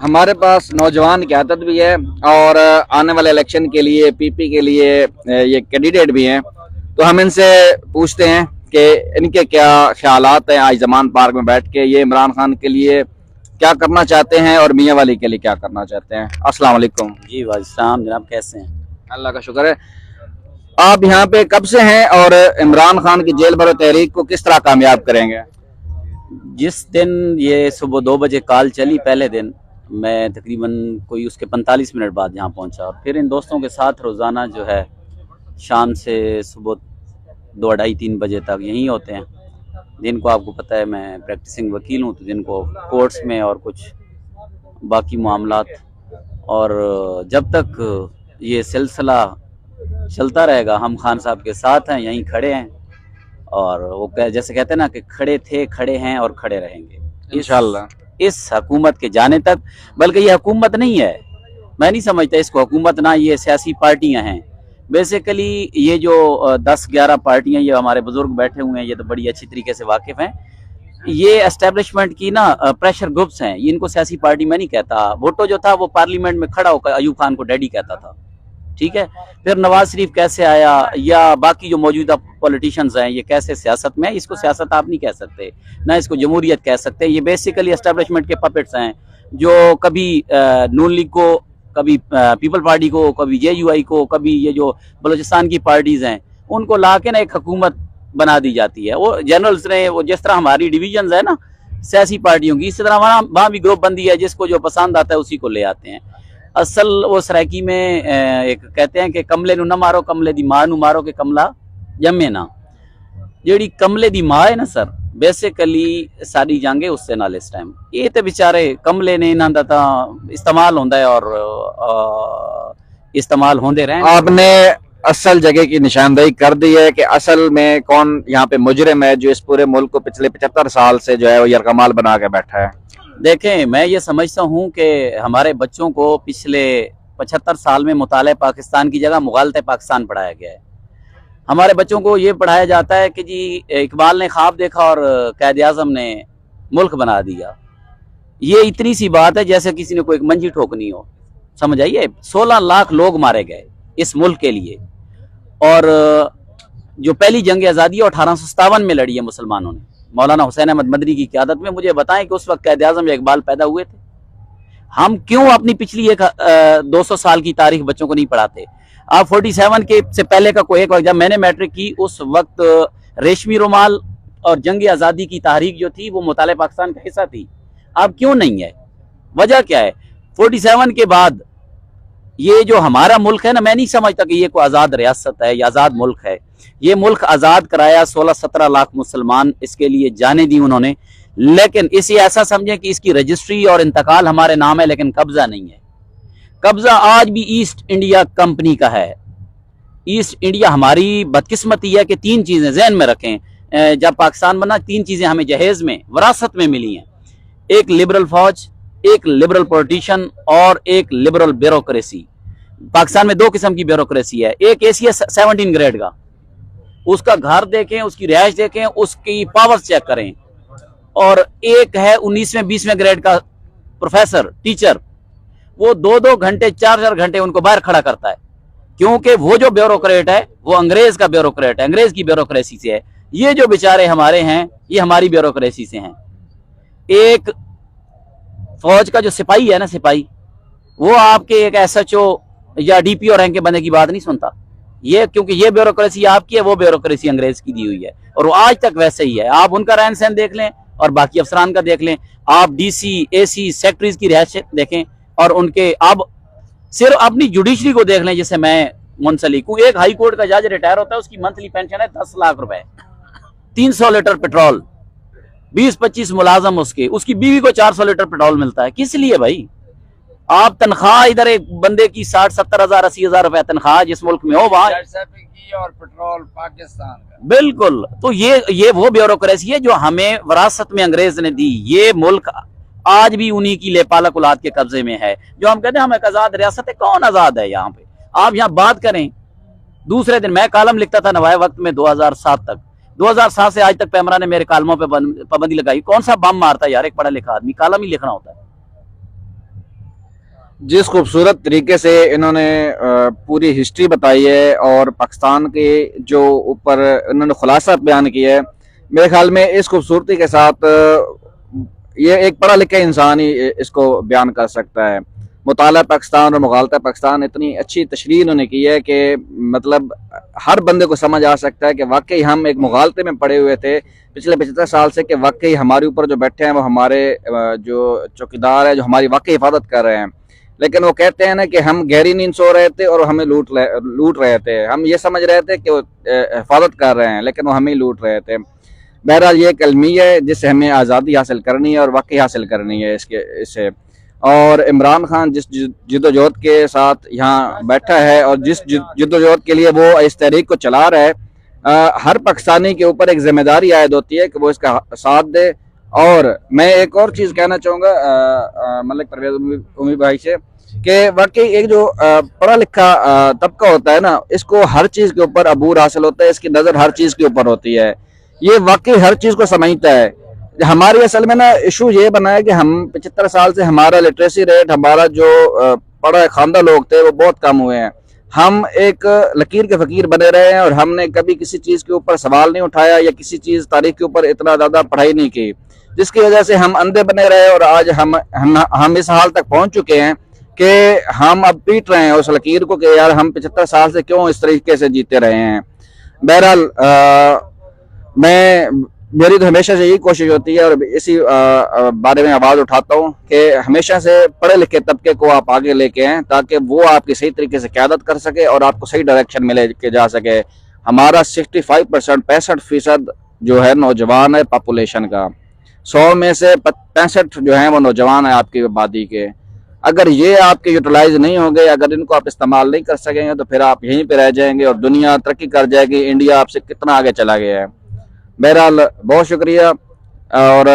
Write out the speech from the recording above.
हमारे पास नौजवान क़यादत भी है और आने वाले इलेक्शन के लिए पीपी के लिए ये कैंडिडेट भी हैं, तो हम इनसे पूछते हैं कि इनके क्या ख्यालात हैं आज जमान पार्क में बैठ के, ये इमरान खान के लिए क्या करना चाहते हैं और मियाँ वाली के लिए क्या करना चाहते हैं। अस्सलाम वालेकुम। जी वालेकुम जनाब, कैसे हैं? अल्लाह का शुक्र है। आप यहाँ पे कब से हैं और इमरान खान की जेल भरो तहरीक को किस तरह कामयाब करेंगे? जिस दिन ये सुबह 2 बजे कॉल चली, पहले दिन मैं तकरीबन कोई उसके 45 मिनट बाद यहाँ पहुँचा और फिर इन दोस्तों के साथ रोज़ाना जो है शाम से सुबह 2, 2:30, 3 बजे तक यहीं होते हैं। जिनको आपको पता है मैं प्रैक्टिसिंग वकील हूँ, तो जिनको कोर्ट्स में और कुछ बाकी मामलात, और जब तक ये सिलसिला चलता रहेगा हम खान साहब के साथ हैं, यहीं खड़े हैं। और वो जैसे कहते हैं ना कि खड़े थे, खड़े हैं और खड़े रहेंगे इंशाल्लाह इस हुकूमत के जाने तक। बल्कि ये हुकूमत नहीं है, मैं नहीं समझता इसको हुकूमत, ना ये सियासी पार्टियां हैं। बेसिकली ये जो 10-11 पार्टियां, ये हमारे बुजुर्ग बैठे हुए हैं, ये तो बड़ी अच्छी तरीके से वाकिफ हैं। ये एस्टेब्लिशमेंट की ना प्रेशर ग्रुप्स हैं, इनको सियासी पार्टी मैं नहीं कहता। भुट्टो जो था वो पार्लियामेंट में खड़ा होकर अयूब खान को डैडी कहता था, ठीक है। फिर नवाज शरीफ कैसे आया, या बाकी जो मौजूदा पॉलिटिशियंस हैं ये कैसे सियासत में है, इसको सियासत आप नहीं कह सकते, ना इसको जमहूरियत कह सकते। ये बेसिकली एस्टेब्लिशमेंट के पपेट्स हैं, जो कभी नून लीग को, कभी पीपल पार्टी को, कभी JUI को, कभी ये जो बलूचिस्तान की पार्टीज हैं उनको ला के ना एक हुकूमत बना दी जाती है। वो जनरल्स ने, वो जिस तरह हमारी डिविजन है ना सियासी पार्टियों की, इसी तरह वहाँ भी ग्रुप बंदी है, जिसको जो पसंद आता है उसी को ले आते हैं। असल वो सराकी में एक कहते हैं कि कमले नू ना मारो, कमले दी मां नू मारो कि कमला जमे ना। जेड़ी कमले दी मां है ना सर, बेसिकली सारी जंग है उससे नाल इस टाइम ये तो बेचारे कमले ने इन्हां दा तां इस्तेमाल होंदा है और इस्तेमाल होंदे रहे। आपने असल जगह की निशानदेही कर दी है कि असल में कौन यहाँ पे मुजरिम है जो इस पूरे मुल्क को पिछले 75 साल से जो है वो यरगमाल बना के बैठा है। देखें, मैं ये समझता हूँ कि हमारे बच्चों को पिछले 75 साल में मुताले पाकिस्तान की जगह मुगालते पाकिस्तान पढ़ाया गया है। हमारे बच्चों को ये पढ़ाया जाता है कि जी इकबाल ने ख्वाब देखा और कायद आज़म ने मुल्क बना दिया। ये इतनी सी बात है जैसे किसी ने कोई एक मंजी ठोकनी हो, समझ आइए। 16 लाख लोग मारे गए इस मुल्क के लिए, और जो पहली जंग आज़ादी 1857 में लड़ी है मुसलमानों ने, मौलाना हुसैन अहमद मदनी की क़यादत में। मुझे बताएं कि उस वक्त कायद आज़म या इकबाल पैदा हुए थे? हम क्यों अपनी पिछली 200 साल की तारीख बच्चों को नहीं पढ़ाते? आप 47 के से पहले का कोई एक वक्त, जब मैंने मैट्रिक की उस वक्त रेशमी रुमाल और जंग आज़ादी की तारीख जो थी वो मुताले पाकिस्तान का हिस्सा थी। अब क्यों नहीं है? वजह क्या है? 47 के बाद ये जो हमारा मुल्क है ना, मैं नहीं समझता कि ये कोई आज़ाद रियासत है या आज़ाद मुल्क है। ये मुल्क आज़ाद कराया 16-17 लाख मुसलमान इसके लिए जाने दी उन्होंने, लेकिन इसे ऐसा समझें कि इसकी रजिस्ट्री और इंतकाल हमारे नाम है, लेकिन कब्जा नहीं है। कब्जा आज भी ईस्ट इंडिया कंपनी का है। ईस्ट इंडिया, हमारी बदकिस्मती है कि 3 चीजें ज़हन में रखें, जब पाकिस्तान बना 3 चीजें हमें जहेज में, विरासत में मिली हैं। एक लिबरल फौज, एक लिबरल पॉलिटिशियन और एक लिबरल ब्यूरोक्रेसी। पाकिस्तान में 2 किस्म की ब्यूरोक्रेसी है। एक ऐसी है 17 ग्रेड का, उसका घर देखें, उसकी रिहाइश देखें, उसकी पावर चेक करें। और एक है 19वें 20वें ग्रेड का प्रोफेसर, टीचर, वो 2-2 घंटे 4-4 घंटे उनको बाहर खड़ा करता है, क्योंकि वो जो ब्यूरोक्रेट है वो अंग्रेज का ब्यूरोक्रेट है, अंग्रेज की ब्यूरोक्रेसी से है। ये जो बेचारे हमारे हैं ये हमारी ब्यूरोक्रेसी से हैं। एक फौज का जो सिपाही है ना, सिपाही, वो आपके एक SHO या DPO रैंक के बंदे की बात नहीं सुनता। ये क्योंकि ये ब्यूरोक्रेसी आपकी है, वो ब्यूरोक्रेसी अंग्रेज की दी हुई है, और वो आज तक वैसे ही है। आप उनका रहन सहन देख लें और बाकी अफसरान का देख लें, आप DC, AC, सेक्रेटरीज की रिहाइश देखें, और उनके अब सिर्फ अपनी जुडिशरी को देख लें, जैसे मैं मुंसलिक हूँ। एक हाई कोर्ट का जज रिटायर होता है, उसकी मंथली पेंशन है 10 लाख रुपए, 300 लीटर पेट्रोल, 20-25 मुलाजम उसकी बीवी को 400 लीटर पेट्रोल मिलता है। किस लिए भाई? आप तनख्वाह इधर एक बंदे की 60-70 हज़ार 80 हज़ार रुपए तनख्वाह जिस मुल्क में हो वहां, और पेट्रोल पाकिस्तान का। बिल्कुल। तो ये वो ब्यूरोक्रेसी है जो हमें विरासत में अंग्रेज ने दी। ये मुल्क आज भी उन्हीं की लेपालक औलाद के कब्जे में है। जो हम कहते हैं हम एक आजाद रियासत है, कौन आजाद है यहाँ पे? आप यहाँ बात करें, दूसरे दिन मैं कालम लिखता था नवाए वक्त में 2007 तक, 2007 से आज तक पैमरा ने मेरे कालमों पे पाबंदी लगाई। कौन सा बम मारता है यार एक पढ़ा लिखा आदमी? कालम ही लिखना होता है। जिस खूबसूरत तरीके से इन्होंने पूरी हिस्ट्री बताई है और पाकिस्तान के जो ऊपर इन्होंने खुलासा बयान किया है, मेरे ख्याल में इस खूबसूरती के साथ ये एक पढ़ा लिखा इंसान ही इसको बयान कर सकता है। मुताला पाकिस्तान और मुगालता पाकिस्तान इतनी अच्छी तशरीह इन्होंने की है कि मतलब हर बंदे को समझ आ सकता है कि वाकई हम एक मुगालते में पड़े हुए थे पिछले 75 साल से, कि वाकई हमारे ऊपर जो बैठे हैं वो हमारे जो चौकीदार है, जो हमारी वाकई हिफाजत कर रहे हैं। लेकिन वो कहते हैं ना कि हम गहरी नींद सो रहे थे और हमें लूट रहे थे। हम ये समझ रहे थे कि वो हिफाजत कर रहे हैं, लेकिन वो हमें लूट रहे थे। बहरहाल ये एक अलमिया है जिससे हमें आज़ादी हासिल करनी है और वाकई हासिल करनी है इससे। और इमरान खान जिस जिद्दोजहद के साथ यहाँ बैठा है और जिस जिद्दोजहद के लिए वो इस तहरीक को चला रहा है, हर पाकिस्तानी के ऊपर एक जिम्मेदारी आयद होती है कि वो इसका साथ दे। और मैं एक और चीज़ कहना चाहूँगा मलिक परवेज़ उमी भाई से कि वाकई एक जो पढ़ा लिखा तबका होता है ना, इसको हर चीज़ के ऊपर अबूर हासिल होता है, इसकी नज़र हर चीज़ के ऊपर होती है, ये वाकई हर चीज़ को समझता है। हमारी असल में ना इशू ये बना है कि हम 75 साल से हमारा लिटरेसी रेट, हमारा जो पढ़ा खानदा लोग थे वो बहुत कम हुए हैं। हम एक लकीर के फ़कीर बने रहे हैं और हमने कभी किसी चीज़ के ऊपर सवाल नहीं उठाया या किसी चीज़ तारीख के ऊपर इतना ज़्यादा पढ़ाई नहीं की, जिसकी वजह से हम अंधे बने रहे और आज हम इस हाल तक पहुंच चुके हैं कि हम अब पीट रहे हैं उस लकीर को कि यार हम 75 साल से क्यों इस तरीके से जीते रहे हैं। बहरहाल मेरी तो हमेशा से यही कोशिश होती है और इसी बारे में आवाज़ उठाता हूँ कि हमेशा से पढ़े लिखे तबके को आप आगे लेके आएँ ताकि वो आपकी सही तरीके से क़यादत कर सके और आपको सही डायरेक्शन में लेके जा सके। हमारा 65% जो है नौजवान है पॉपुलेशन का, 100 में से 65 जो है वो नौजवान है आपकी आबादी के। अगर ये आपके यूटिलाइज नहीं होंगे, अगर इनको आप इस्तेमाल नहीं कर सकेंगे तो फिर आप यहीं पे रह जाएंगे और दुनिया तरक्की कर जाएगी। इंडिया आपसे कितना आगे चला गया है। बहरहाल बहुत शुक्रिया और